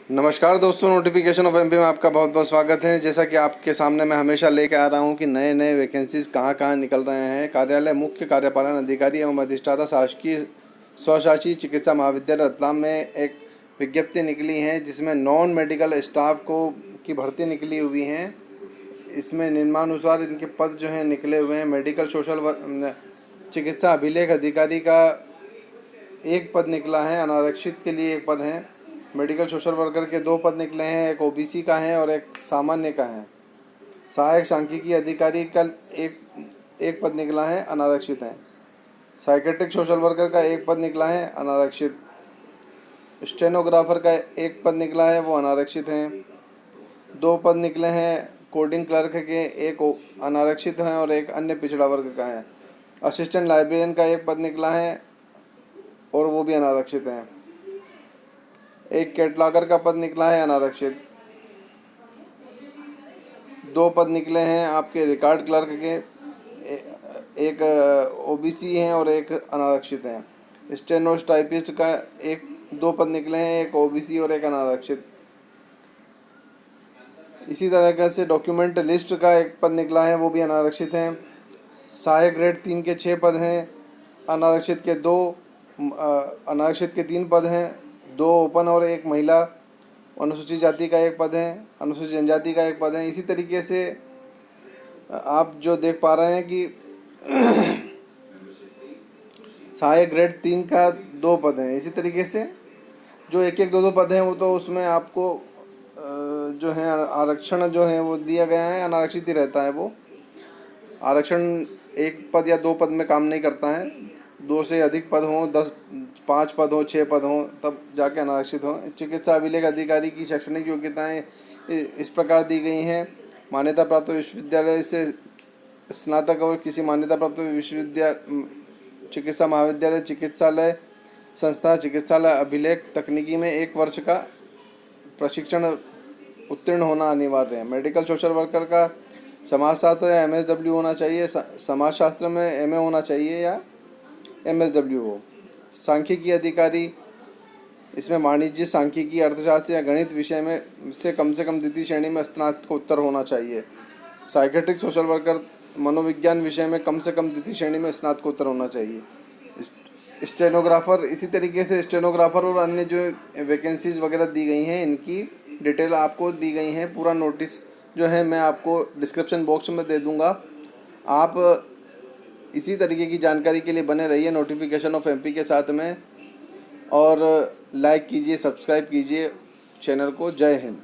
नमस्कार दोस्तों, notification of MP में आपका बहुत बहुत स्वागत है। जैसा कि आपके सामने मैं हमेशा लेके आ रहा हूं कि नए नए वैकेंसीज कहां कहां निकल रहे हैं। कार्यालय मुख्य कार्यपालन अधिकारी एवं अधिष्ठाता शासकीय स्वशासी चिकित्सा महाविद्यालय रतलाम में एक विज्ञप्ति निकली है जिसमें नॉन मेडिकल स्टाफ को की भर्ती निकली हुई है। इसमें निम्नानुसार इनके पद जो हैं निकले हुए हैं। मेडिकल सोशल चिकित्सा अभिलेख अधिकारी का एक पद निकला है, अनारक्षित के लिए एक पद है। मेडिकल सोशल वर्कर के दो पद निकले हैं, एक ओबीसी का है और एक सामान्य का है। सहायक सांख्यिकी अधिकारी का एक पद निकला है, अनारक्षित है। साइकेट्रिक सोशल वर्कर का एक पद निकला है, अनारक्षित। स्टेनोग्राफर का एक पद निकला है, वो अनारक्षित हैं। दो पद निकले हैं कोडिंग क्लर्क के, एक अनारक्षित हैं और एक अन्य पिछड़ा वर्ग का है। असिस्टेंट लाइब्रेरियन का एक पद निकला है और वो भी अनारक्षित हैं। एक कैटलॉगर का पद निकला है, अनारक्षित। दो पद निकले हैं आपके रिकॉर्ड क्लर्क के, एक ओबीसी हैं और एक अनारक्षित हैं। स्टेनोटाइपिस्ट का दो पद निकले हैं, एक ओबीसी और एक अनारक्षित। इसी तरह से डॉक्यूमेंट लिस्ट का एक पद निकला है, वो भी अनारक्षित हैं। सहायक ग्रेड 3 के 6 पद हैं, अनारक्षित के 2, अनारक्षित के 3 पद हैं, 2 ओपन और एक महिला। अनुसूचित जाति का एक पद है, अनुसूचित जनजाति का एक पद है। इसी तरीके से आप जो देख पा रहे हैं कि सहायक ग्रेड 3 का 2 पद हैं। इसी तरीके से जो एक एक दो दो पद हैं वो तो उसमें आपको जो है आरक्षण जो है वो दिया गया है, अनारक्षित ही रहता है। वो आरक्षण एक पद या 2 पद में काम नहीं करता है। 2 से अधिक पद हों, 10, 5 पद हों, 6 पद हों, तब जाके अनारक्षित हों। चिकित्सा अभिलेख अधिकारी की शैक्षणिक योग्यताएं इस प्रकार दी गई हैं। मान्यता प्राप्त विश्वविद्यालय से स्नातक और किसी मान्यता प्राप्त विश्वविद्यालय, चिकित्सा महाविद्यालय, चिकित्सालय संस्था, चिकित्सालय अभिलेख तकनीकी में 1 वर्ष का प्रशिक्षण उत्तीर्ण होना अनिवार्य है। मेडिकल सोशल वर्कर का समाजशास्त्र या एमएसडब्ल्यू होना चाहिए, समाजशास्त्र में एमए होना चाहिए या एमएसडब्ल्यू हो। सांख्यिकी अधिकारी, इसमें वाणिज्य, सांख्यिकी, अर्थशास्त्र या गणित विषय में से कम द्वितीय श्रेणी में स्नातकोत्तर होना चाहिए। साइकेट्रिक सोशल वर्कर, मनोविज्ञान विषय में कम से कम द्वितीय श्रेणी में स्नातकोत्तर होना चाहिए। स्टेनोग्राफर, इसी तरीके से स्टेनोग्राफर और अन्य जो वैकेंसीज वगैरह दी गई हैं इनकी डिटेल आपको दी गई हैं। पूरा नोटिस जो है मैं आपको डिस्क्रिप्शन बॉक्स में दे दूंगा। आप इसी तरीके की जानकारी के लिए बने रहिए नोटिफिकेशन ऑफ एमपी के साथ में, और लाइक कीजिए, सब्सक्राइब कीजिए चैनल को। जय हिंद।